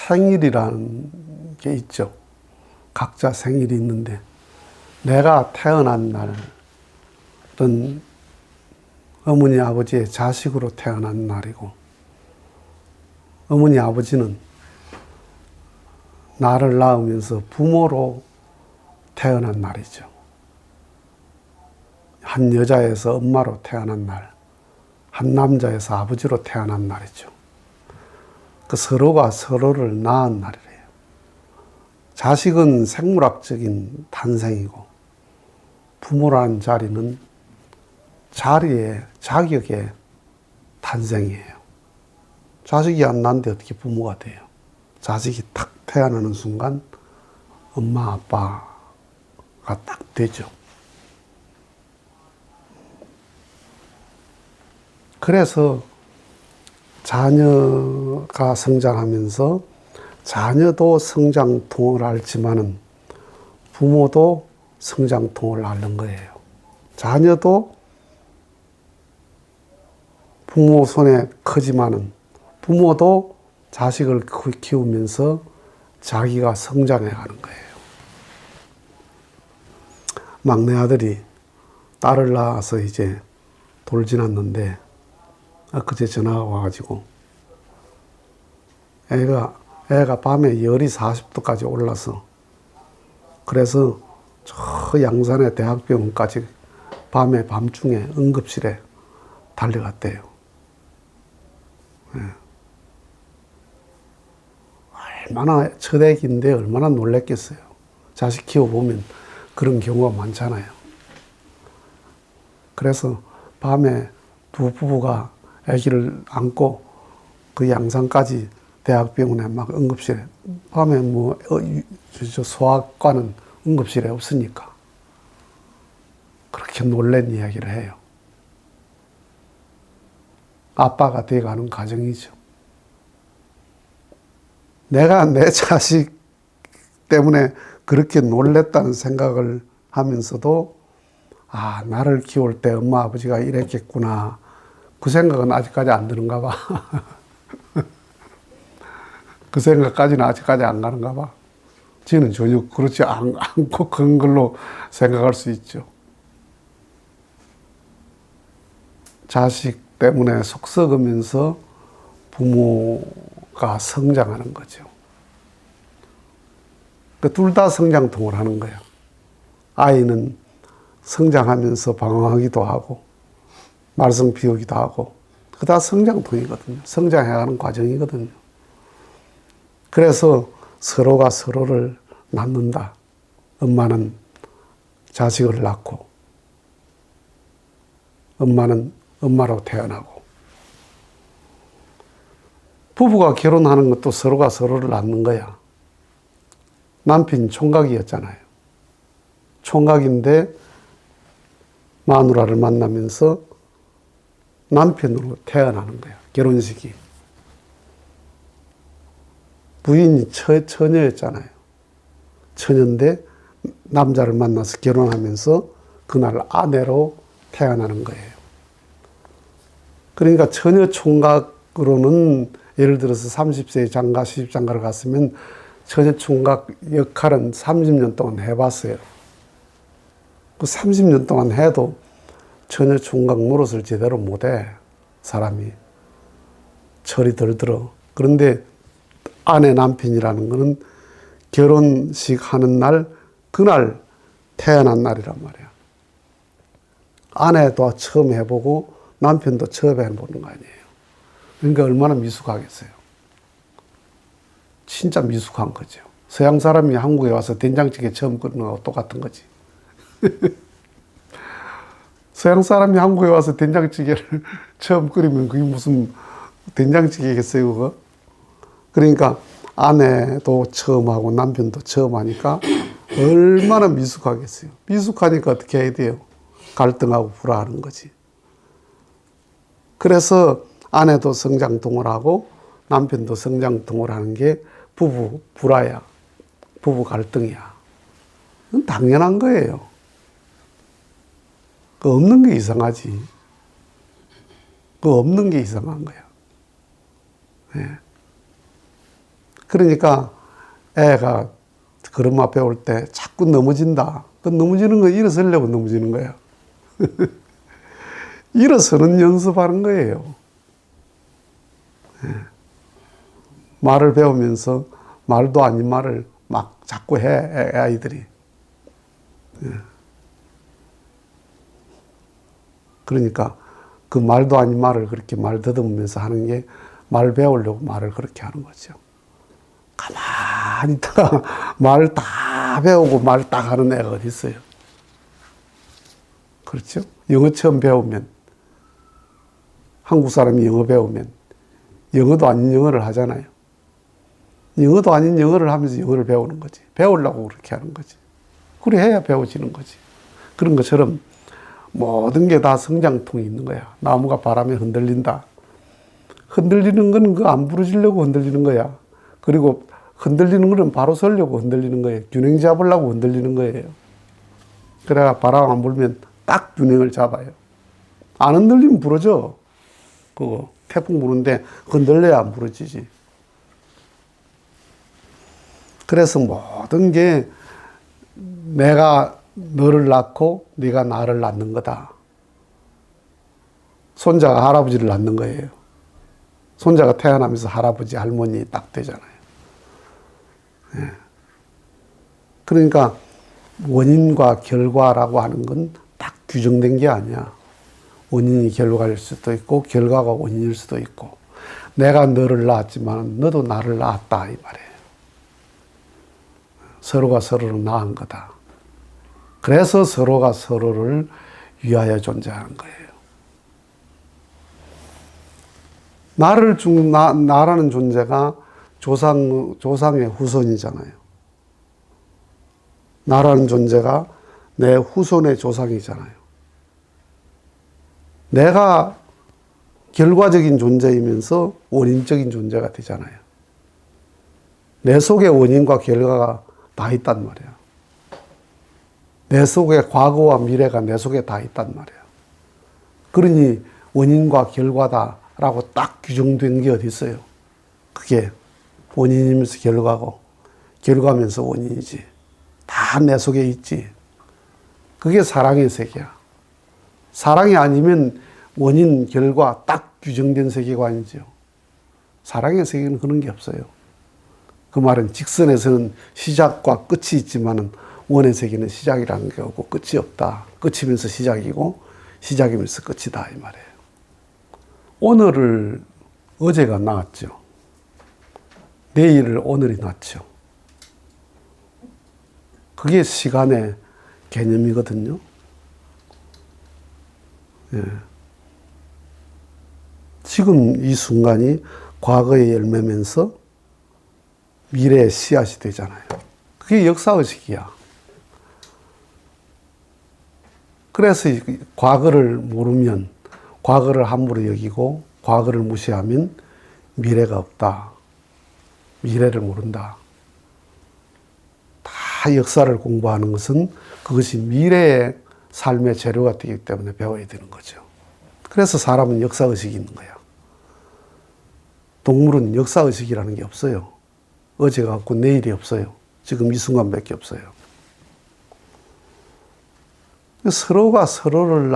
생일이라는 게 있죠. 각자 생일이 있는데 내가 태어난 날은 어머니 아버지의 자식으로 태어난 날이고 어머니 아버지는 나를 낳으면서 부모로 태어난 날이죠. 한 여자에서 엄마로 태어난 날, 한 남자에서 아버지로 태어난 날이죠. 그 서로가 서로를 낳은 날이래요. 자식은 생물학적인 탄생이고 부모라는 자리는 자격의 탄생이에요. 자식이 안 낳는데 어떻게 부모가 돼요? 자식이 탁 태어나는 순간 엄마 아빠가 딱 되죠. 그래서 자녀가 성장하면서 자녀도 성장통을 앓지만은 부모도 성장통을 앓는 거예요. 자녀도 부모 손에 크지만은 부모도 자식을 키우면서 자기가 성장해 가는 거예요. 막내 아들이 딸을 낳아서 이제 돌 지났는데 그제 전화가 와가지고 애가 밤에 열이 40도까지 올라서 그래서 저 양산의 대학병원까지 밤중에 응급실에 달려갔대요. 네. 얼마나 첫 애기인데 얼마나 놀랬겠어요. 자식 키워보면 그런 경우가 많잖아요. 그래서 밤에 두 부부가 아기를 안고 그 양산까지 대학병원에 막 응급실에 밤에 소아과는 응급실에 없으니까 그렇게 놀란 이야기를 해요. 아빠가 돼가는 과정이죠. 내가 내 자식 때문에 그렇게 놀랬다는 생각을 하면서도 나를 키울 때 엄마 아버지가 이랬겠구나. 그 생각은 아직까지 안 드는가 봐. 그 생각까지는 아직까지 안 가는가 봐. 저는 전혀 그렇지 않고 그런 걸로 생각할 수 있죠. 자식 때문에 속 썩으면서 부모가 성장하는 거죠. 둘 다 성장통을 하는 거예요. 아이는 성장하면서 방황하기도 하고 말썽 피우기도 하고 그거 다 성장통이거든요. 성장해가는 과정이거든요. 그래서 서로가 서로를 낳는다. 엄마는 자식을 낳고 엄마는 엄마로 태어나고 부부가 결혼하는 것도 서로가 서로를 낳는 거야. 남편이 총각이었잖아요. 총각인데 마누라를 만나면서 남편으로 태어나는 거야. 결혼식이. 부인이 처녀였잖아요. 처녀인데 남자를 만나서 결혼하면서 그날 아내로 태어나는 거예요. 그러니까 처녀 총각으로는 예를 들어서 30세의 장가, 시집장가를 갔으면 처녀 총각 역할은 30년 동안 해봤어요. 그 30년 동안 해도 처녀 총각 노릇을 제대로 못해, 사람이. 철이 덜 들어. 그런데 아내 남편이라는 거는 결혼식 하는 날, 그날 태어난 날이란 말이야. 아내도 처음 해보고 남편도 처음 해보는 거 아니에요. 그러니까 얼마나 미숙하겠어요. 진짜 미숙한 거죠. 서양 사람이 한국에 와서 된장찌개 처음 끓이는 거하고 똑같은 거지. 서양 사람이 한국에 와서 된장찌개를 처음 끓이면 그게 무슨 된장찌개겠어요, 그거? 그러니까 아내도 처음 하고 남편도 처음 하니까 얼마나 미숙하겠어요. 미숙하니까 어떻게 해야 돼요? 갈등하고 불화하는 거지. 그래서 아내도 성장통을 하고 남편도 성장통을 하는 게 부부 불화야. 부부 갈등이야. 그건 당연한 거예요. 그 없는 게 이상하지. 그 없는 게 이상한 거야. 네. 그러니까 애가 걸음마 배울 때 자꾸 넘어진다. 그 넘어지는 거 일어서려고 넘어지는 거야. 일어서는 연습하는 거예요. 말을 배우면서 말도 아닌 말을 막 자꾸 해, 아이들이. 그러니까 그 말도 아닌 말을 그렇게 말 더듬으면서 하는 게 말 배우려고 말을 그렇게 하는 거죠. 가만히 있다가 말 다 배우고 말 딱 하는 애가 어디 있어요? 그렇죠? 영어 처음 배우면, 한국 사람이 영어 배우면 영어도 아닌 영어를 하잖아요. 영어도 아닌 영어를 하면서 영어를 배우는 거지. 배우려고 그렇게 하는 거지. 그래 해야 배워지는 거지. 그런 것처럼 모든 게 다 성장통이 있는 거야. 나무가 바람에 흔들린다. 흔들리는 건 그 안 부러지려고 흔들리는 거야. 그리고 흔들리는 거는 바로 서려고 흔들리는 거예요. 균형 잡으려고 흔들리는 거예요. 그래야 바람 안 불면 딱 균형을 잡아요. 안 흔들리면 부러져. 그거 태풍 부는데 흔들려야 안 부러지지. 그래서 모든 게 내가 너를 낳고 네가 나를 낳는 거다. 손자가 할아버지를 낳는 거예요. 손자가 태어나면서 할아버지, 할머니 딱 되잖아요. 예. 그러니까 원인과 결과라고 하는 건 딱 규정된 게 아니야. 원인이 결과일 수도 있고 결과가 원인일 수도 있고 내가 너를 낳았지만 너도 나를 낳았다 이 말이에요. 서로가 서로를 낳은 거다. 그래서 서로가 서로를 위하여 존재하는 거예요. 나라는 존재가 조상의 후손이잖아요. 나라는 존재가 내 후손의 조상이잖아요. 내가 결과적인 존재이면서 원인적인 존재가 되잖아요. 내 속에 원인과 결과가 다 있단 말이야. 내 속에 과거와 미래가 내 속에 다 있단 말이야. 그러니 원인과 결과다라고 딱 규정된 게 어디 있어요? 그게 원인이면서 결과고 결과면서 원인이지. 다 내 속에 있지. 그게 사랑의 세계야. 사랑이 아니면 원인, 결과 딱 규정된 세계관이죠. 사랑의 세계는 그런 게 없어요. 그 말은 직선에서는 시작과 끝이 있지만 원의 세계는 시작이라는 게 없고 끝이 없다. 끝이면서 시작이고 시작이면서 끝이다 이 말이에요. 오늘을 어제가 나왔죠. 내일을 오늘이 낳죠. 그게 시간의 개념이거든요. 예. 지금 이 순간이 과거의 열매면서 미래의 씨앗이 되잖아요. 그게 역사의식이야. 그래서 과거를 모르면, 과거를 함부로 여기고, 과거를 무시하면 미래가 없다. 미래를 모른다. 다 역사를 공부하는 것은 그것이 미래의 삶의 재료가 되기 때문에 배워야 되는 거죠. 그래서 사람은 역사의식이 있는 거야. 동물은 역사의식이라는 게 없어요. 어제가 없고 내일이 없어요. 지금 이 순간밖에 없어요. 서로가 서로를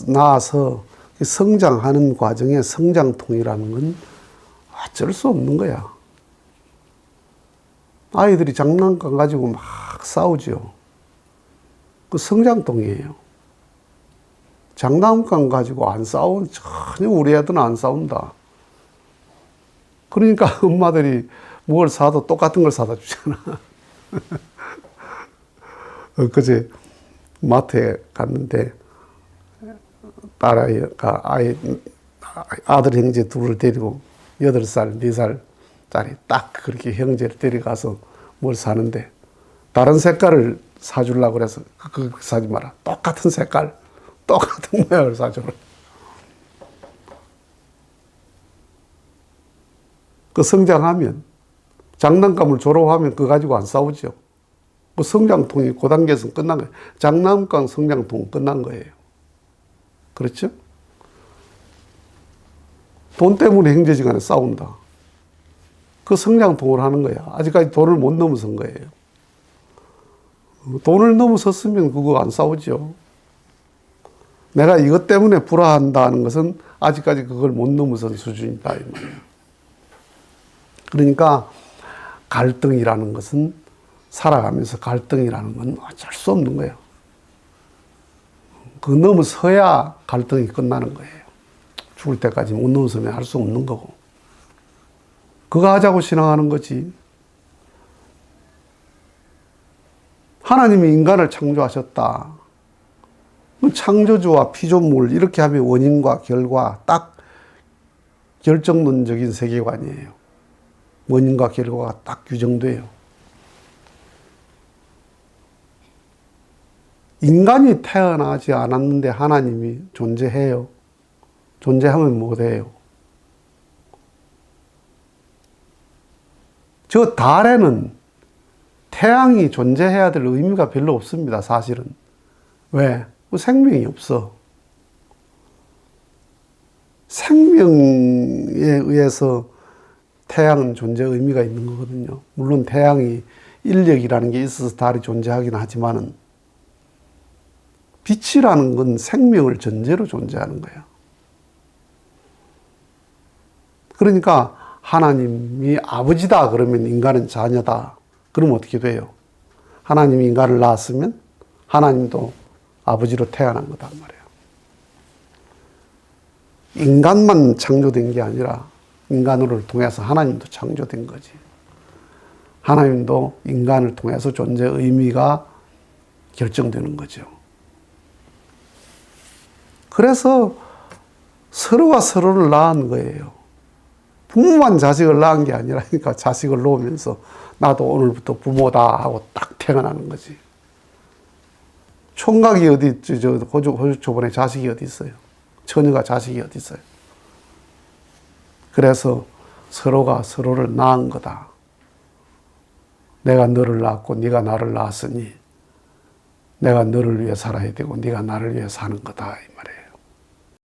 낳아서 성장하는 과정의 성장통이라는 건 어쩔 수 없는 거야. 아이들이 장난감 가지고 막 싸우죠. 그 성장통이에요. 장난감 가지고 안 싸우는, 전혀 우리 애들은 안 싸운다. 그러니까 엄마들이 뭘 사도 똑같은 걸 사다 주잖아. 그제 마트에 갔는데 딸아이가 아들 형제 둘을 데리고 8살, 4살짜리 딱 그렇게 형제를 데려가서 뭘 사는데 다른 색깔을 사주려고 그래서 그거 사지 마라. 똑같은 색깔, 똑같은 모양을 사줘라. 그 성장하면 장난감을 졸업하면 그거 가지고 안 싸우죠. 그 성장통이 그 단계에서 끝난 거예요. 장난감 성장통 끝난 거예요. 그렇죠? 돈 때문에 형제지간에 싸운다. 그 성장통을 하는 거야. 아직까지 돈을 못 넘어선 거예요. 돈을 넘어섰으면 그거 안 싸우죠. 내가 이것 때문에 불화한다는 것은 아직까지 그걸 못 넘어선 수준이다 이 말이에요. 그러니까 갈등이라는 것은 살아가면서 갈등이라는 건 어쩔 수 없는 거예요. 그 넘어서야 갈등이 끝나는 거예요. 죽을 때까지 못 넘어서면 할 수 없는 거고. 그거 하자고 신앙하는 거지. 하나님이 인간을 창조하셨다. 창조주와 피조물 이렇게 하면 원인과 결과 딱 결정론적인 세계관이에요. 원인과 결과가 딱 규정돼요. 인간이 태어나지 않았는데 하나님이 존재해요. 존재하면 못해요. 저 달에는 태양이 존재해야 될 의미가 별로 없습니다, 사실은. 왜? 생명이 없어. 생명에 의해서 태양은 존재 의미가 있는 거거든요. 물론 태양이 인력이라는 게 있어서 달이 존재하긴 하지만은 빛이라는 건 생명을 전제로 존재하는 거예요. 그러니까 하나님이 아버지다 그러면 인간은 자녀다. 그럼 어떻게 돼요? 하나님이 인간을 낳았으면 하나님도 아버지로 태어난 거단 말이에요. 인간만 창조된 게 아니라 인간을 통해서 하나님도 창조된 거지. 하나님도 인간을 통해서 존재 의미가 결정되는 거죠. 그래서 서로가 서로를 낳은 거예요. 부모만 자식을 낳은 게 아니라, 그러니까 자식을 놓으면서 나도 오늘부터 부모다 하고 딱 태어나는 거지. 총각이 어디 있지? 저 호주 초본에 자식이 어디 있어요? 처녀가 자식이 어디 있어요? 그래서 서로가 서로를 낳은 거다. 내가 너를 낳았고 네가 나를 낳았으니 내가 너를 위해 살아야 되고 네가 나를 위해 사는 거다 이 말이에요.